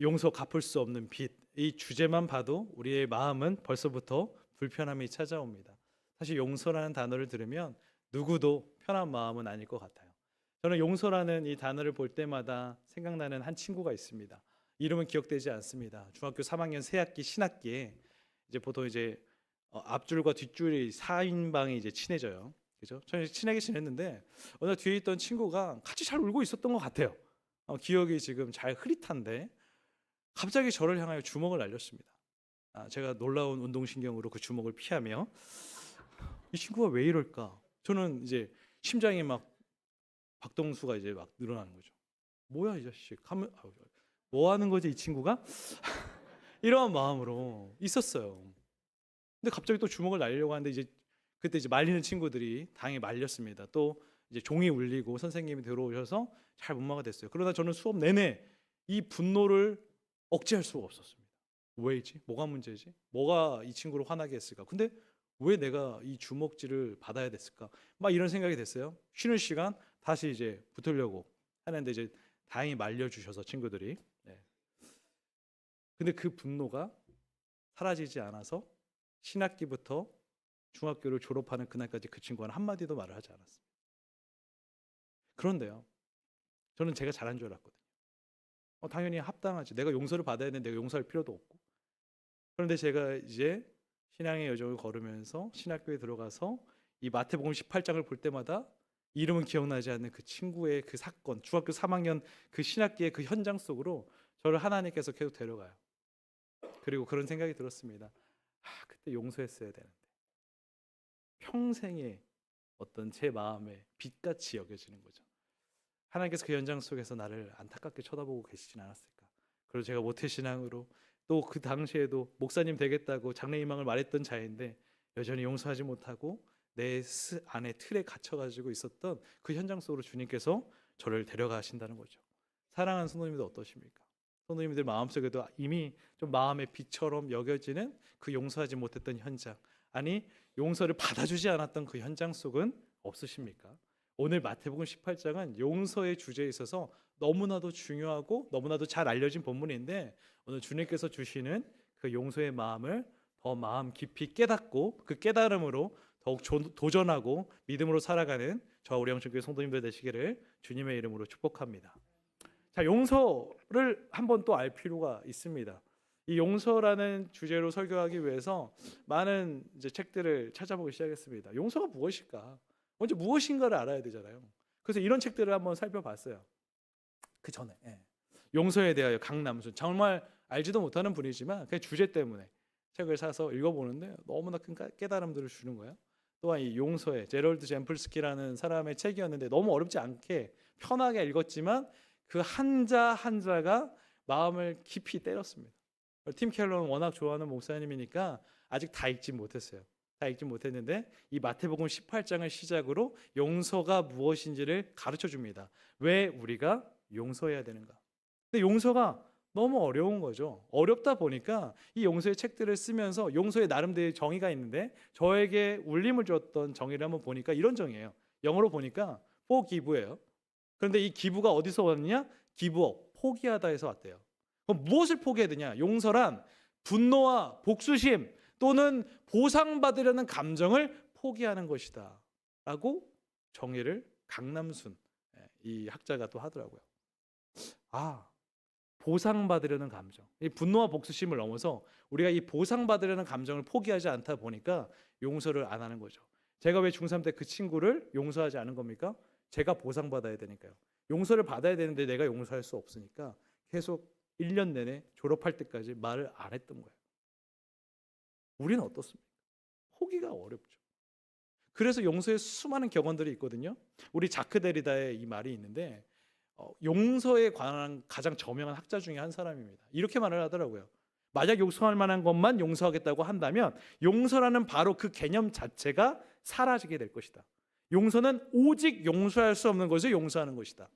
용서 갚을 수 없는 빚. 이 주제만 봐도 우리의 마음은 벌써부터 불편함이 찾아옵니다. 사실 용서라는 단어를 들으면 누구도 편한 마음은 아닐 것 같아요. 저는 용서라는 이 단어를 볼 때마다 생각나는 한 친구가 있습니다. 이름은 기억되지 않습니다. 중학교 3학년 새학기 신학기에 이제 보통 이제 앞줄과 뒷줄이 4인방이 이제 친해져요. 그죠? 저는 친하게 지냈는데 어느 날 뒤에 있던 친구가 같이 잘 울고 있었던 것 같아요. 기억이 지금 잘 흐릿한데 갑자기 저를 향하여 주먹을 날렸습니다. 제가 놀라운 운동신경으로 그 주먹을 피하며 이 친구가 왜 이럴까? 저는 이제 심장이 막 박동수가 이제 막 늘어나는 거죠. 뭐야 이 자식? 하면 뭐 하는 거지 이 친구가? 이런 마음으로 있었어요. 근데 갑자기 또 주먹을 날리려고 하는데 이제 그때 이제 말리는 친구들이 당연히 말렸습니다. 또 이제 종이 울리고 선생님이 들어오셔서 잘 문마가 됐어요. 그러나 저는 수업 내내 이 분노를 억제할 수가 없었습니다. 왜이지? 뭐가 문제지? 뭐가 이 친구를 화나게 했을까? 근데 왜 내가 이 주먹질을 받아야 됐을까? 막 이런 생각이 됐어요. 쉬는 시간 다시 이제 붙으려고 하는데 이제 다행히 말려주셔서 친구들이. 네. 근데 그 분노가 사라지지 않아서 신학기부터 중학교를 졸업하는 그날까지 그 친구와는 한마디도 말을 하지 않았습니다. 그런데요, 저는 제가 잘한 줄 알았거든요. 당연히 합당하지. 내가 용서를 받아야 되는데 내가 용서할 필요도 없고. 그런데 제가 이제 신앙의 여정을 걸으면서 신학교에 들어가서 이 마태복음 18장을 볼 때마다 이름은 기억나지 않는 그 친구의 그 사건, 중학교 3학년 그 신학기의 그 현장 속으로 저를 하나님께서 계속 데려가요. 그리고 그런 생각이 들었습니다. 그때 용서했어야 되는데. 평생의 어떤 제 마음에 빛같이 여겨지는 거죠. 하나님께서 그 현장 속에서 나를 안타깝게 쳐다보고 계시진 않았을까. 그리고 제가 모태신앙으로 또 그 당시에도 목사님 되겠다고 장래희망을 말했던 자인데 여전히 용서하지 못하고 내 안에 틀에 갇혀가지고 있었던 그 현장 속으로 주님께서 저를 데려가신다는 거죠. 사랑하는 성도님들 어떠십니까? 성도님들 마음속에도 이미 좀 마음의 빛처럼 여겨지는 그 용서하지 못했던 현장, 아니 용서를 받아주지 않았던 그 현장 속은 없으십니까? 오늘 마태복음 18장은 용서의 주제에 있어서 너무나도 중요하고 너무나도 잘 알려진 본문인데 오늘 주님께서 주시는 그 용서의 마음을 더 마음 깊이 깨닫고 그 깨달음으로 더욱 도전하고 믿음으로 살아가는 저와 우리 영천교회 성도님들 되시기를 주님의 이름으로 축복합니다. 자, 용서를 한번 또 알 필요가 있습니다. 이 용서라는 주제로 설교하기 위해서 많은 이제 책들을 찾아보기 시작했습니다. 용서가 무엇일까? 먼저 무엇인가를 알아야 되잖아요. 그래서 이런 책들을 한번 살펴봤어요. 그 전에 용서에 대하여 강남순, 정말 알지도 못하는 분이지만 그 주제 때문에 책을 사서 읽어보는데 너무나 큰 깨달음들을 주는 거예요. 또한 이 용서의 제럴드 젬플스키라는 사람의 책이었는데 너무 어렵지 않게 편하게 읽었지만 그 한자 한자가 마음을 깊이 때렸습니다. 팀 켈러는 워낙 좋아하는 목사님이니까 아직 다 읽지 못했어요. 다 읽지 못했는데 이 마태복음 18장을 시작으로 용서가 무엇인지를 가르쳐 줍니다. 왜 우리가 용서해야 되는가? 근데 용서가 너무 어려운 거죠. 어렵다 보니까 이 용서의 책들을 쓰면서 용서의 나름대로의 정의가 있는데 저에게 울림을 줬던 정의를 한번 보니까 이런 정의예요. 영어로 보니까 forgive예요. 그런데 이 기부가 어디서 왔느냐? 기부업, 포기하다에서 왔대요. 그럼 무엇을 포기해야 되냐? 용서란 분노와 복수심 또는 보상받으려는 감정을 포기하는 것이다 라고 정의를 강남순 이 학자가 또 하더라고요. 보상받으려는 감정, 이 분노와 복수심을 넘어서 우리가 이 보상받으려는 감정을 포기하지 않다 보니까 용서를 안 하는 거죠. 제가 왜 중3 때 그 친구를 용서하지 않은 겁니까? 제가 보상받아야 되니까요. 용서를 받아야 되는데 내가 용서할 수 없으니까 계속 1년 내내 졸업할 때까지 말을 안 했던 거예요. 우리는 어떻습니까? 포기가 어렵죠. 그래서 용서의 수많은 격언들이 있거든요. 우리 자크 데리다의 이 말이 있는데 용서에 관한 가장 저명한 학자 중에 한 사람입니다. 이렇게 말을 하더라고요. 만약 용서할 만한 것만 용서하겠다고 한다면 용서라는 바로 그 개념 자체가 사라지게 될 것이다. 용서는 오직 용서할 수 없는 것을 용서하는 것이다.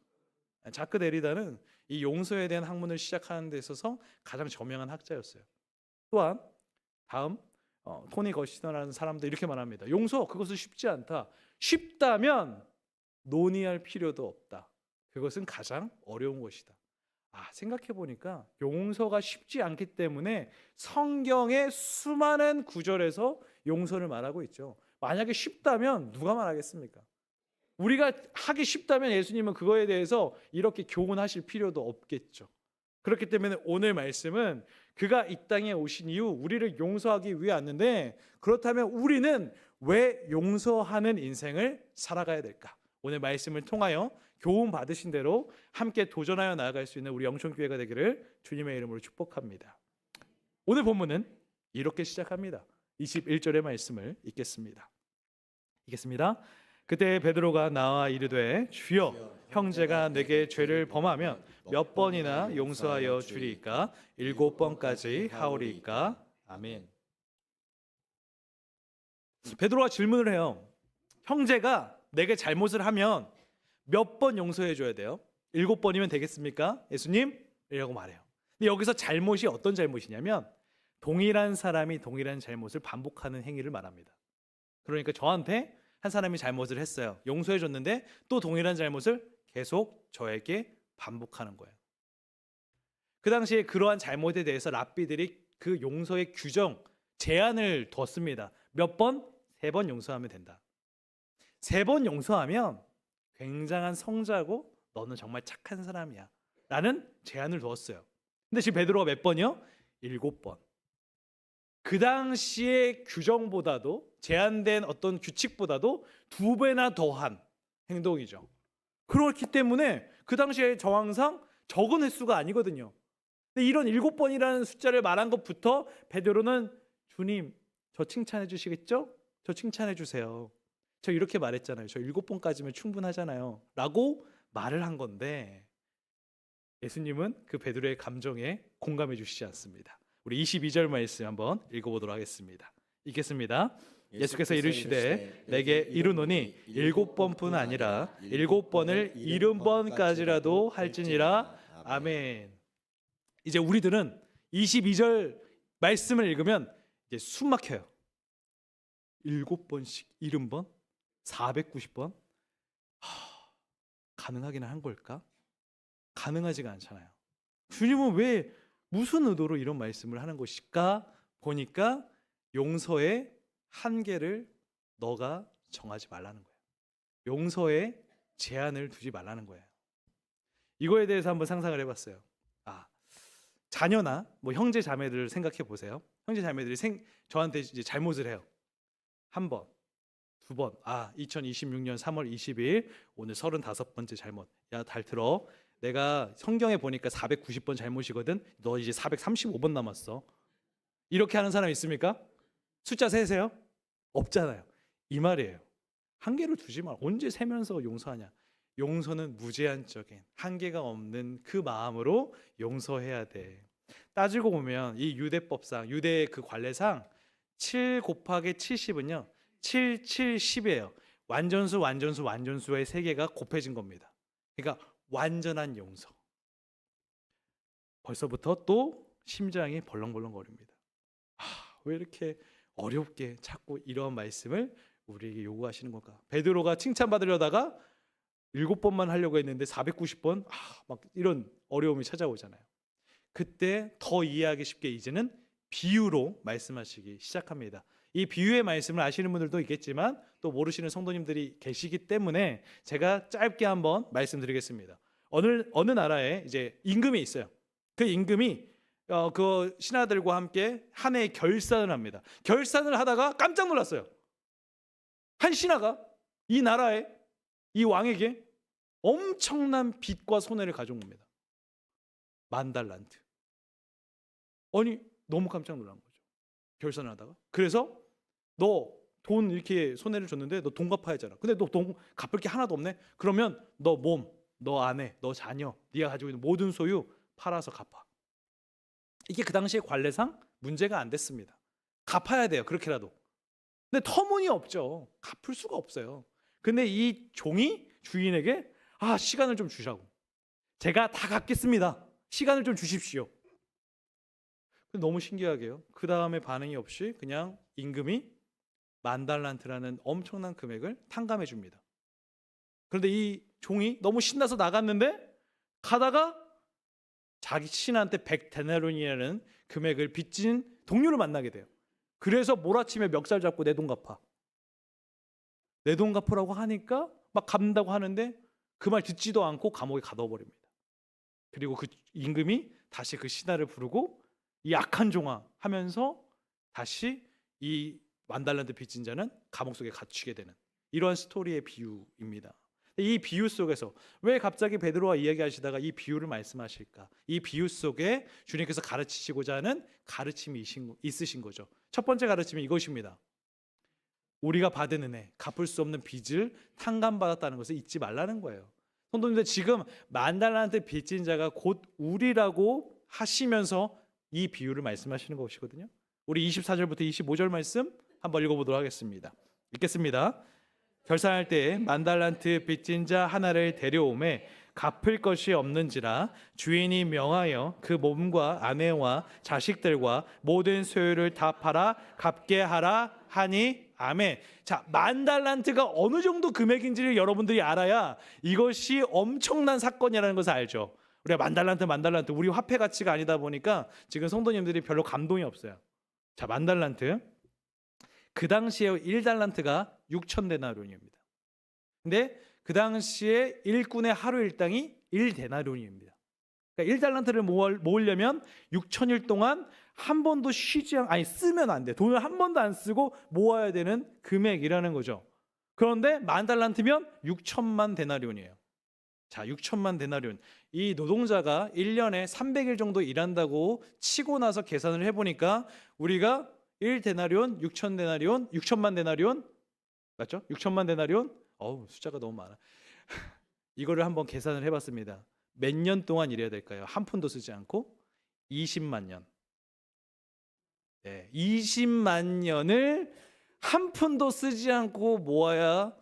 자크 데리다는 이 용서에 대한 학문을 시작하는 데 있어서 가장 저명한 학자였어요. 또한 다음 토니 거시너라는 사람도 이렇게 말합니다. 용서, 그것은 쉽지 않다. 쉽다면 논의할 필요도 없다. 그것은 가장 어려운 것이다. 생각해 보니까 용서가 쉽지 않기 때문에 성경의 수많은 구절에서 용서를 말하고 있죠. 만약에 쉽다면 누가 말하겠습니까? 우리가 하기 쉽다면 예수님은 그거에 대해서 이렇게 교훈하실 필요도 없겠죠. 그렇기 때문에 오늘 말씀은 그가 이 땅에 오신 이후 우리를 용서하기 위해 왔는데, 그렇다면 우리는 왜 용서하는 인생을 살아가야 될까? 오늘 말씀을 통하여 교훈 받으신 대로 함께 도전하여 나아갈 수 있는 우리 영천교회가 되기를 주님의 이름으로 축복합니다. 오늘 본문은 이렇게 시작합니다. 21절의 말씀을 읽겠습니다. 그때 베드로가 나와 이르되 주여, 형제가 내게 죄를 범하면 몇 번이나 용서하여 주리이까? 7번까지 하오리이까? 아멘. 베드로가 질문을 해요. 형제가 내게 잘못을 하면 몇 번 용서해 줘야 돼요? 7번이면 되겠습니까? 예수님? 이라고 말해요. 근데 여기서 잘못이 어떤 잘못이냐면 동일한 사람이 동일한 잘못을 반복하는 행위를 말합니다. 그러니까 저한테 한 사람이 잘못을 했어요. 용서해 줬는데 또 동일한 잘못을 계속 저에게 반복하는 거예요. 그 당시에 그러한 잘못에 대해서 랍비들이 그 용서의 규정, 제한을 뒀습니다. 몇 번? 3번 용서하면 된다. 3번 용서하면 굉장한 성자고 너는 정말 착한 사람이야 라는 제한을 두었어요. 근데 지금 베드로가 몇 번이요? 7번. 그 당시의 규정보다도, 제한된 어떤 규칙보다도 2배나 더한 행동이죠. 그렇기 때문에 그 당시의 정황상 적은 횟수가 아니거든요. 근데 이런 7번이라는 숫자를 말한 것부터 베드로는 주님, 저 칭찬해 주시겠죠? 저 칭찬해 주세요. 저 이렇게 말했잖아요. 저 7번까지면 충분하잖아요 라고 말을 한 건데, 예수님은 그 베드로의 감정에 공감해 주시지 않습니다. 우리 22절 말씀 한번 읽어보도록 하겠습니다. 읽겠습니다. 예수께서 이르시되 내게 이르노니 7번뿐 아니라 7번을 70번까지라도 할지니라. 아멘. 이제 우리들은 22절 말씀을 읽으면 이제 숨 막혀요. 7번씩 70번? 490번? 가능하기는 한 걸까? 가능하지가 않잖아요. 주님은 왜, 무슨 의도로 이런 말씀을 하는 것일까? 보니까 용서의 한계를 너가 정하지 말라는 거예요. 용서에 제한을 두지 말라는 거예요. 이거에 대해서 한번 상상을 해봤어요. 자녀나 뭐 형제 자매들을 생각해 보세요. 형제 자매들이 저한테 이제 잘못을 해요. 한 번, 두 번. 2026년 3월 22일 오늘 35번째 잘못. 야, 달 들어. 내가 성경에 보니까 490번 잘못이거든. 너 이제 435번 남았어. 이렇게 하는 사람 있습니까? 숫자 세세요? 없잖아요. 이 말이에요. 한계를 두지 마. 언제 세면서 용서하냐? 용서는 무제한적인, 한계가 없는 그 마음으로 용서해야 돼. 따지고 보면 이 유대법상, 유대의 그 관례상 7 곱하기 70은요 7, 7, 10이에요. 완전수의 3개가 곱해진 겁니다. 그러니까 완전한 용서. 벌써부터 또 심장이 벌렁벌렁거립니다. 왜 이렇게 어렵게 자꾸 이런 말씀을 우리에게 요구하시는 걸까? 베드로가 칭찬받으려다가 7번만 하려고 했는데 490번 막 이런 어려움이 찾아오잖아요. 그때 더 이해하기 쉽게 이제는 비유로 말씀하시기 시작합니다. 이 비유의 말씀을 아시는 분들도 있겠지만 또 모르시는 성도님들이 계시기 때문에 제가 짧게 한번 말씀드리겠습니다. 어느 나라에 이제 임금이 있어요. 그 임금이 그 신하들과 함께 한 해의 결산을 합니다. 결산을 하다가 깜짝 놀랐어요. 한 신하가 이 나라에, 이 왕에게 엄청난 빚과 손해를 가져온 겁니다. 10,000달란트. 아니, 너무 깜짝 놀란 거죠. 결산을 하다가. 그래서 너 돈 이렇게 손해를 줬는데 너 돈 갚아야 하잖아. 근데 너 돈 갚을 게 하나도 없네. 그러면 너 몸, 너 아내, 너 자녀, 네가 가지고 있는 모든 소유 팔아서 갚아. 이게 그 당시에 관례상 문제가 안 됐습니다. 갚아야 돼요. 그렇게라도. 근데 터무니없죠. 갚을 수가 없어요. 근데 이 종이 주인에게 시간을 좀 주자고. 제가 다 갚겠습니다. 시간을 좀 주십시오. 너무 신기하게요. 그 다음에 반응이 없이 그냥 임금이 10,000달란트라는 엄청난 금액을 탕감해 줍니다. 그런데 이 종이 너무 신나서 나갔는데 가다가 자기 신한테 100데나리온이라는 금액을 빚진 동료를 만나게 돼요. 그래서 몰아치며 멱살 잡고 내 돈 갚아. 내 돈 갚으라고 하니까 막 갚는다고 하는데 그 말 듣지도 않고 감옥에 가둬버립니다. 그리고 그 임금이 다시 그 신하를 부르고 이 악한 종아 하면서 다시 이 10,000달란트 빚진 자는 감옥 속에 갇히게 되는 이러한 스토리의 비유입니다. 이 비유 속에서 왜 갑자기 베드로와 이야기하시다가 이 비유를 말씀하실까? 이 비유 속에 주님께서 가르치시고자 하는 가르침이 있으신 거죠. 첫 번째 가르침은 이것입니다. 우리가 받은 은혜, 갚을 수 없는 빚을 탕감받았다는 것을 잊지 말라는 거예요. 성도님들, 지금 10,000달란트 빚진 자가 곧 우리라고 하시면서 이 비유를 말씀하시는 것이거든요. 우리 24절부터 25절 말씀 한번 읽어보도록 하겠습니다. 읽겠습니다. 결산할 때에 10,000달란트 빚진 자 하나를 데려오매 갚을 것이 없는지라 주인이 명하여 그 몸과 아내와 자식들과 모든 소유를 다 팔아 갚게 하라 하니 아멘. 자, 10,000달란트가 어느 정도 금액인지를 여러분들이 알아야 이것이 엄청난 사건이라는 것을 알죠. 우리가 10,000달란트 우리 화폐 가치가 아니다 보니까 지금 성도님들이 별로 감동이 없어요. 자, 10,000달란트. 그 당시에 1달란트가 6,000데나리온입니다. 근데 그 당시에 일꾼의 하루 일당이 1데나리온입니다. 그러니까 1달란트를 모으려면 6,000일 동안 한 번도 쓰면 안 돼. 돈을 한 번도 안 쓰고 모아야 되는 금액이라는 거죠. 그런데 10,000달란트면 6천만 데나리온이에요. 자, 6천만 데나리온. 이 노동자가 1년에 300일 정도 일한다고 치고 나서 계산을 해보니까 우리가 1데나리온, 6,000데나리온, 6천만 데나리온 맞죠? 6천만 데나리온? 숫자가 너무 많아. 이거를 한번 계산을 해봤습니다. 몇 년 동안 일해야 될까요? 한 푼도 쓰지 않고 20만 년. 네, 20만 년을 한 푼도 쓰지 않고 모아야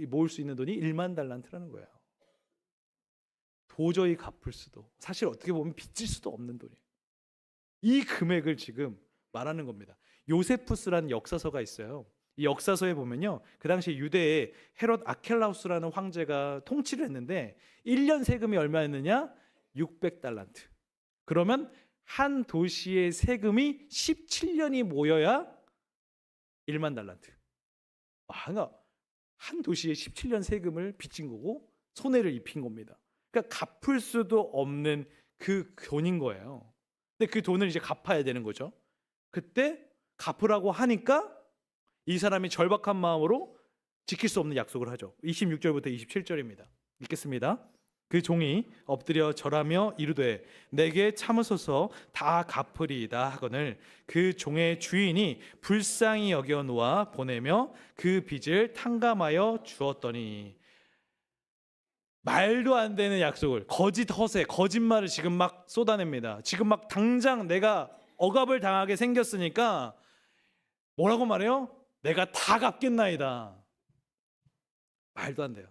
모을 수 있는 돈이 10,000달란트라는 거예요. 도저히 갚을 수도, 사실 어떻게 보면 빚질 수도 없는 돈이에요. 이 금액을 지금 말하는 겁니다. 요세푸스라는 역사서가 있어요. 이 역사서에 보면요, 그 당시 유대에 헤롯 아켈라우스라는 황제가 통치를 했는데 1년 세금이 얼마였느냐? 600달란트. 그러면 한 도시의 세금이 17년이 모여야 10,000달란트. 그러니까 한 도시에 17년 세금을 빚진 거고 손해를 입힌 겁니다. 그러니까 갚을 수도 없는 그 돈인 거예요. 근데 그 돈을 이제 갚아야 되는 거죠. 그때 갚으라고 하니까 이 사람이 절박한 마음으로 지킬 수 없는 약속을 하죠. 26절부터 27절입니다. 읽겠습니다. 그 종이 엎드려 절하며 이르되 내게 참으소서 다 갚으리이다 하거늘 그 종의 주인이 불쌍히 여겨 놓아 보내며 그 빚을 탕감하여 주었더니. 말도 안 되는 약속을, 거짓 허세, 거짓말을 지금 막 쏟아냅니다. 지금 막 당장 내가 억압을 당하게 생겼으니까 뭐라고 말해요? 내가 다 갚겠나이다. 말도 안 돼요.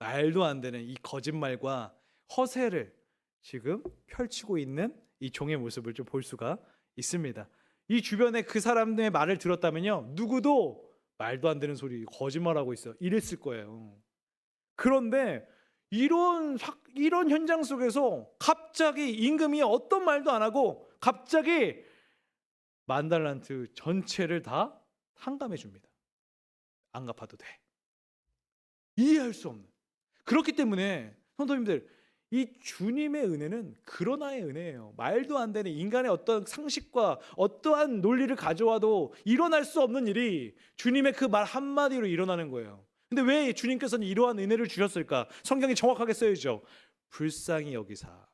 말도 안 되는 이 거짓말과 허세를 지금 펼치고 있는 이 종의 모습을 좀 볼 수가 있습니다. 이 주변에 그 사람들의 말을 들었다면요, 누구도 말도 안 되는 소리, 거짓말하고 있어 이랬을 거예요. 그런데 이런 현장 속에서 갑자기 임금이 어떤 말도 안 하고 갑자기 10,000달란트 전체를 다 탕감해 줍니다. 안 갚아도 돼. 이해할 수 없는. 그렇기 때문에 성도님들, 이 주님의 은혜는 그러나의 은혜예요. 말도 안 되는 인간의 어떤 상식과 어떠한 논리를 가져와도 일어날 수 없는 일이 주님의 그 말 한마디로 일어나는 거예요. 근데 왜 주님께서는 이러한 은혜를 주셨을까? 성경이 정확하게 써야죠. 불쌍히 여기사.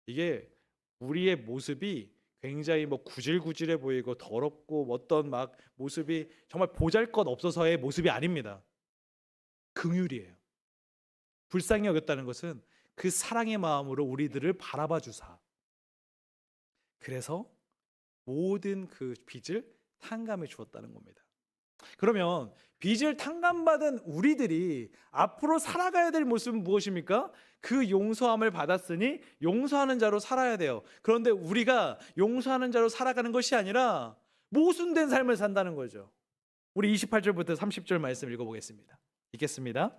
이게 우리의 모습이 굉장히 구질구질해 보이고 더럽고 어떤 막 모습이 정말 보잘것없어서의 모습이 아닙니다. 긍휼이에요. 불쌍히 여겼다는 것은 그 사랑의 마음으로 우리들을 바라봐 주사. 그래서 모든 그 빚을 탕감해 주었다는 겁니다. 그러면 빚을 탕감받은 우리들이 앞으로 살아가야 될 모습은 무엇입니까? 그 용서함을 받았으니 용서하는 자로 살아야 돼요. 그런데 우리가 용서하는 자로 살아가는 것이 아니라 모순된 삶을 산다는 거죠. 우리 28절부터 30절 말씀 읽어보겠습니다. 읽겠습니다.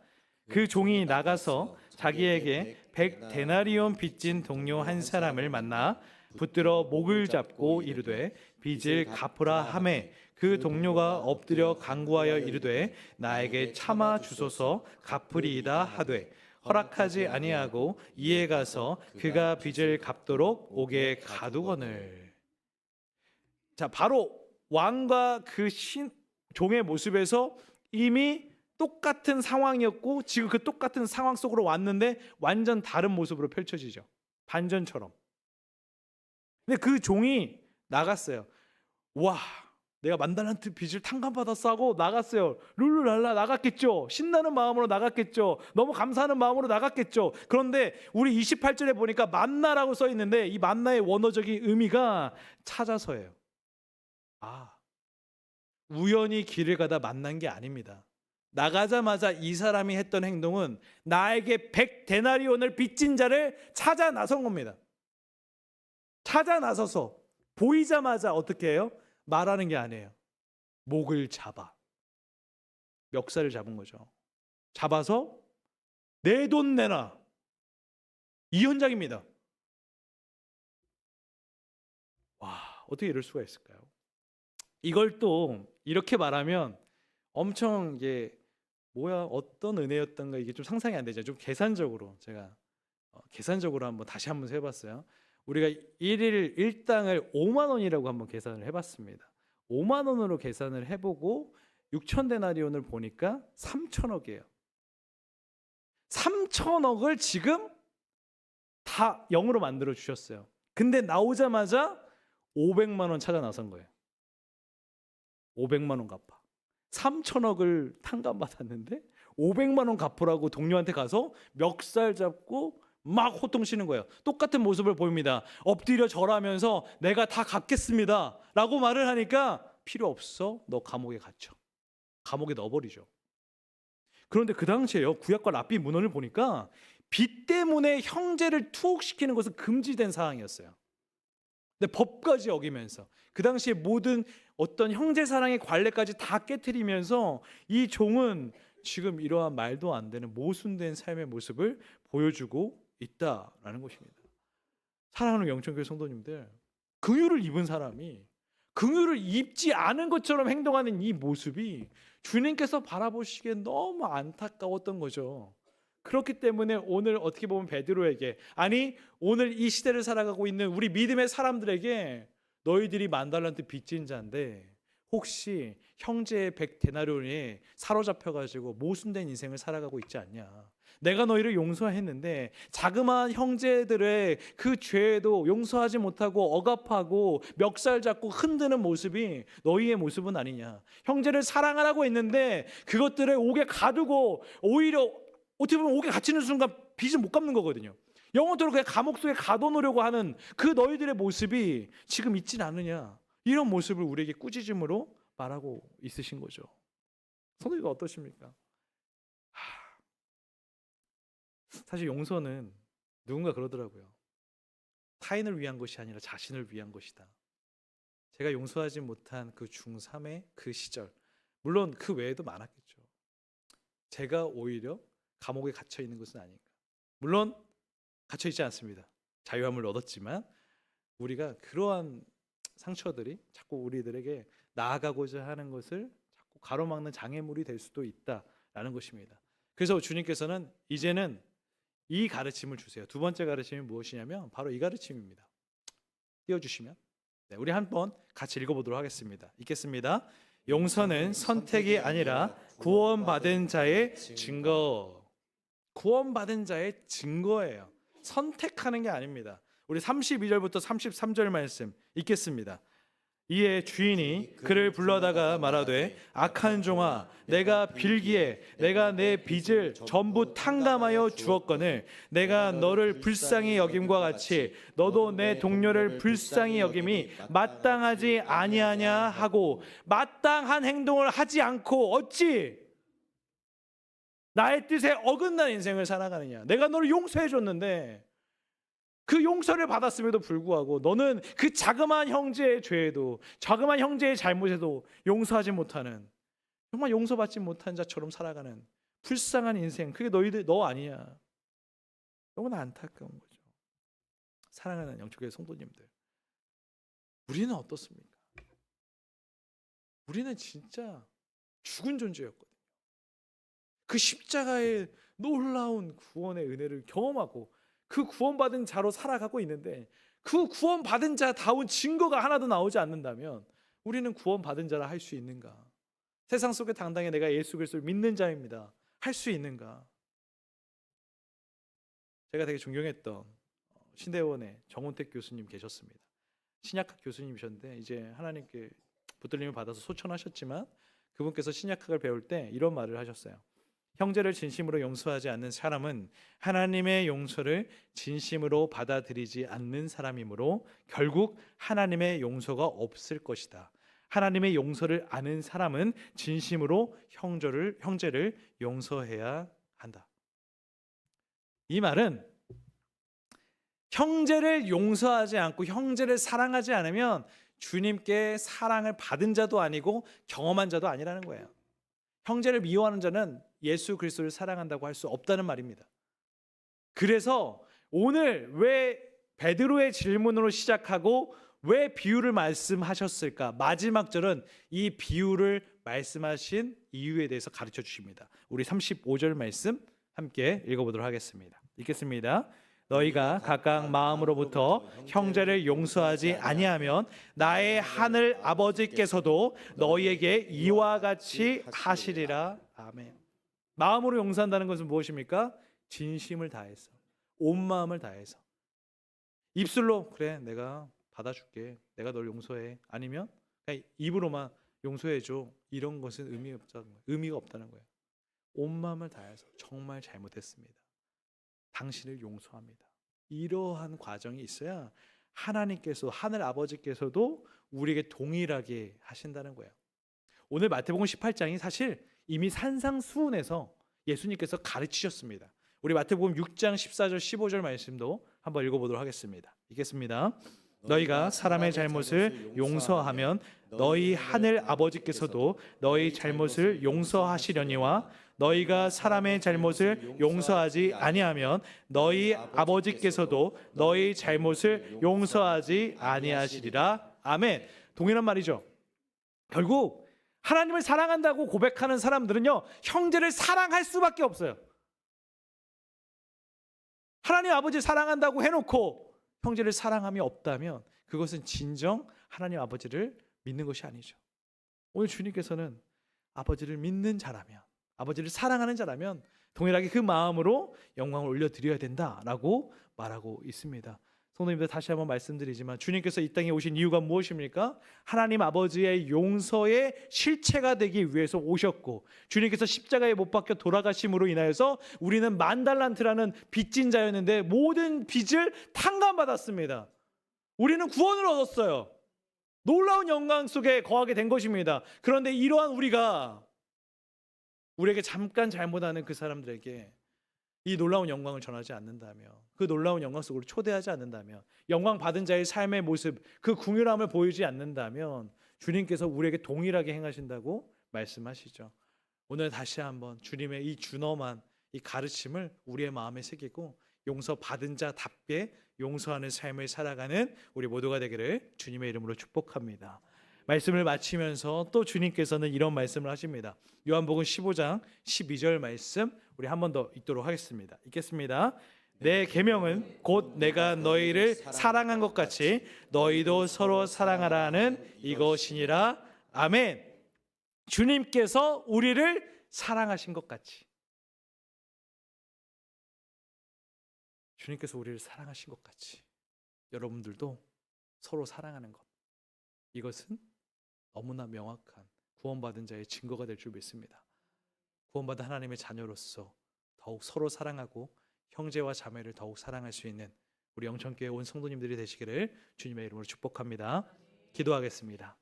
그 종이 나가서 자기에게 100데나리온 빚진 동료 한 사람을 만나 붙들어 목을 잡고 이르되 빚을 갚으라 하매 그 동료가 엎드려 간구하여 이르되 나에게 참아 주소서 갚으리이다 하되 허락하지 아니하고 이에 가서 그가 빚을 갚도록 옥에 가두거늘. 자, 바로 왕과 그 종의 모습에서 이미 똑같은 상황이었고 지금 그 똑같은 상황 속으로 왔는데 완전 다른 모습으로 펼쳐지죠. 반전처럼. 근데 그 종이 나갔어요. 와, 내가 10,000달란트 빚을 탕감받았어 하고 나갔어요. 룰루랄라 나갔겠죠. 신나는 마음으로 나갔겠죠. 너무 감사하는 마음으로 나갔겠죠. 그런데 우리 28절에 보니까 만나라고 써 있는데 이 만나의 원어적인 의미가 찾아서예요. 우연히 길을 가다 만난 게 아닙니다. 나가자마자 이 사람이 했던 행동은 나에게 100데나리온을 빚진 자를 찾아 나선 겁니다. 찾아 나서서 보이자마자 어떻게 해요? 말하는 게 아니에요. 목을 잡아. 멱살을 잡은 거죠. 잡아서 내 돈 내놔. 이 현장입니다. 와, 어떻게 이럴 수가 있을까요? 이걸 또 이렇게 말하면 엄청 이게 뭐야 어떤 은혜였던가 이게 좀 상상이 안 되죠. 좀 계산적으로 제가 계산적으로 한번 다시 한번 해봤어요. 우리가 1일 1당을 5만 원이라고 한번 계산을 해봤습니다. 5만 원으로 계산을 해보고 6,000데나리온을 보니까 3천억이에요. 3천억을 지금 다 0으로 만들어 주셨어요. 근데 나오자마자 500만 원 찾아 나선 거예요. 500만 원 갚아. 3천억을 탕감받았는데 500만 원 갚으라고 동료한테 가서 멱살 잡고 막 호통치는 거예요. 똑같은 모습을 보입니다. 엎드려 절하면서 내가 다 갚겠습니다 라고 말을 하니까 필요 없어. 너 감옥에 갇혀. 감옥에 넣어버리죠. 그런데 그 당시에요. 구약과 랍비 문헌을 보니까 빚 때문에 형제를 투옥시키는 것은 금지된 사항이었어요. 근데 법까지 어기면서 그 당시에 모든 어떤 형제 사랑의 관례까지 다 깨트리면서 이 종은 지금 이러한 말도 안 되는 모순된 삶의 모습을 보여주고 있다라는 것입니다. 사랑하는 영천교회 성도님들, 긍휼을 입은 사람이 긍휼을 입지 않은 것처럼 행동하는 이 모습이 주님께서 바라보시기엔 너무 안타까웠던 거죠. 그렇기 때문에 오늘 어떻게 보면 베드로에게, 아니 오늘 이 시대를 살아가고 있는 우리 믿음의 사람들에게 너희들이 10,000달란트 빚진 자인데 혹시 형제의 100데나리온에 사로잡혀가지고 모순된 인생을 살아가고 있지 않냐. 내가 너희를 용서했는데 자그마한 형제들의 그 죄에도 용서하지 못하고 억압하고 멱살 잡고 흔드는 모습이 너희의 모습은 아니냐. 형제를 사랑하라고 했는데 그것들을 옥에 가두고 오히려 어떻게 보면 옥에 갇히는 순간 빚을 못 갚는 거거든요. 영원토록 그냥 감옥 속에 가둬놓으려고 하는 그 너희들의 모습이 지금 있진 않느냐. 이런 모습을 우리에게 꾸짖음으로 말하고 있으신 거죠. 성도님은 어떠십니까? 사실 용서는 누군가 그러더라고요. 타인을 위한 것이 아니라 자신을 위한 것이다. 제가 용서하지 못한 그 중3의 그 시절, 물론 그 외에도 많았겠죠. 제가 오히려 감옥에 갇혀 있는 것은 아닌가. 물론 갇혀 있지 않습니다. 자유함을 얻었지만 우리가 그러한 상처들이 자꾸 우리들에게 나아가고자 하는 것을 자꾸 가로막는 장애물이 될 수도 있다라는 것입니다. 그래서 주님께서는 이제는 이 가르침을 주세요. 두 번째 가르침이 무엇이냐면 바로 이 가르침입니다. 띄워주시면 우리 한번 같이 읽어보도록 하겠습니다. 읽겠습니다. 용서는 선택이 아니라 구원받은 자의 증거. 구원받은 자의 증거예요. 선택하는 게 아닙니다. 우리 32절부터 33절 말씀 읽겠습니다. 이에 주인이 그를 불러다가 말하되 악한 종아 내가 빌기에 내가 내 빚을 전부 탕감하여 주었거늘 내가 너를 불쌍히 여김과 같이 너도 내 동료를 불쌍히 여김이 마땅하지 아니하냐 하고, 마땅한 행동을 하지 않고 어찌 나의 뜻에 어긋난 인생을 살아가느냐. 내가 너를 용서해 줬는데 그 용서를 받았음에도 불구하고 너는 그 자그마한 형제의 죄에도 자그마한 형제의 잘못에도 용서하지 못하는, 정말 용서받지 못한 자처럼 살아가는 불쌍한 인생, 그게 너 아니야. 너무나 안타까운 거죠. 사랑하는 영적의 성도님들, 우리는 어떻습니까? 우리는 진짜 죽은 존재였거든요. 그 십자가의 놀라운 구원의 은혜를 경험하고 그 구원받은 자로 살아가고 있는데, 그 구원받은 자다운 증거가 하나도 나오지 않는다면 우리는 구원받은 자라 할 수 있는가? 세상 속에 당당히 내가 예수 그리스도를 믿는 자입니다, 할 수 있는가? 제가 되게 존경했던 신대원의 정원택 교수님 계셨습니다. 신약학 교수님이셨는데 이제 하나님께 붙들림을 받아서 소천하셨지만, 그분께서 신약학을 배울 때 이런 말을 하셨어요. 형제를 진심으로 용서하지 않는 사람은 하나님의 용서를 진심으로 받아들이지 않는 사람이므로 결국 하나님의 용서가 없을 것이다. 하나님의 용서를 아는 사람은 진심으로 형제를 용서해야 한다. 이 말은 형제를 용서하지 않고 형제를 사랑하지 않으면 주님께 사랑을 받은 자도 아니고 경험한 자도 아니라는 거예요. 형제를 미워하는 자는 예수 그리스도를 사랑한다고 할 수 없다는 말입니다. 그래서 오늘 왜 베드로의 질문으로 시작하고 왜 비유를 말씀하셨을까? 마지막 절은 이 비유를 말씀하신 이유에 대해서 가르쳐 주십니다. 우리 35절 말씀 함께 읽어보도록 하겠습니다. 읽겠습니다. 너희가 각각 마음으로부터 형제를 용서하지 아니하면 나의 하늘 아버지께서도 너희에게 이와 같이 하시리라. 아멘. 마음으로 용서한다는 것은 무엇입니까? 진심을 다해서, 온 마음을 다해서. 입술로 그래 내가 받아줄게, 내가 널 용서해, 아니면 그냥 입으로만 용서해줘, 이런 것은 의미가 없다는 거예요. 온 마음을 다해서 정말 잘못했습니다, 당신을 용서합니다, 이러한 과정이 있어야 하나님께서, 하늘 아버지께서도 우리에게 동일하게 하신다는 거예요. 오늘 마태복음 18장이 사실 이미 산상수훈에서 예수님께서 가르치셨습니다. 우리 마태복음 6장 14절 15절 말씀도 한번 읽어보도록 하겠습니다. 읽겠습니다. 너희가 사람의 잘못을 용서하면 너희 하늘 아버지께서도 너희 잘못을 용서하시려니와 너희가 사람의 잘못을 용서하지 아니하면 너희 아버지께서도 너희 잘못을 용서하지 아니하시리라. 아멘. 동일한 말이죠. 결국 하나님을 사랑한다고 고백하는 사람들은요, 형제를 사랑할 수밖에 없어요. 하나님 아버지 사랑한다고 해놓고 형제를 사랑함이 없다면 그것은 진정 하나님 아버지를 믿는 것이 아니죠. 오늘 주님께서는 아버지를 믿는 자라면, 아버지를 사랑하는 자라면 동일하게 그 마음으로 영광을 올려드려야 된다라고 말하고 있습니다. 성도님들, 다시 한번 말씀드리지만 주님께서 이 땅에 오신 이유가 무엇입니까? 하나님 아버지의 용서의 실체가 되기 위해서 오셨고, 주님께서 십자가에 못 박혀 돌아가심으로 인하여서 우리는 10,000달란트라는 빚진 자였는데 모든 빚을 탕감받았습니다. 우리는 구원을 얻었어요. 놀라운 영광 속에 거하게 된 것입니다. 그런데 이러한 우리에게 잠깐 잘못하는 그 사람들에게 이 놀라운 영광을 전하지 않는다면, 그 놀라운 영광 속으로 초대하지 않는다면, 영광 받은 자의 삶의 모습, 그 궁유함을 보이지 않는다면 주님께서 우리에게 동일하게 행하신다고 말씀하시죠. 오늘 다시 한번 주님의 이 준엄한 이 가르침을 우리의 마음에 새기고 용서 받은 자답게 용서하는 삶을 살아가는 우리 모두가 되기를 주님의 이름으로 축복합니다. 말씀을 마치면서 또 주님께서는 이런 말씀을 하십니다. 요한복음 15장 12절 말씀 우리 한 번 더 읽도록 하겠습니다. 읽겠습니다. 내 계명은 곧 내가 너희를 사랑한 것 같이 너희도 서로 사랑하라는 이것이니라. 아멘. 주님께서 우리를 사랑하신 것 같이, 주님께서 우리를 사랑하신 것 같이 여러분들도 서로 사랑하는 것, 이것은 너무나 명확한 구원받은 자의 증거가 될 줄 믿습니다. 구원받은 하나님의 자녀로서 더욱 서로 사랑하고 형제와 자매를 더욱 사랑할 수 있는 우리 영천교회 온 성도님들이 되시기를 주님의 이름으로 축복합니다. 기도하겠습니다.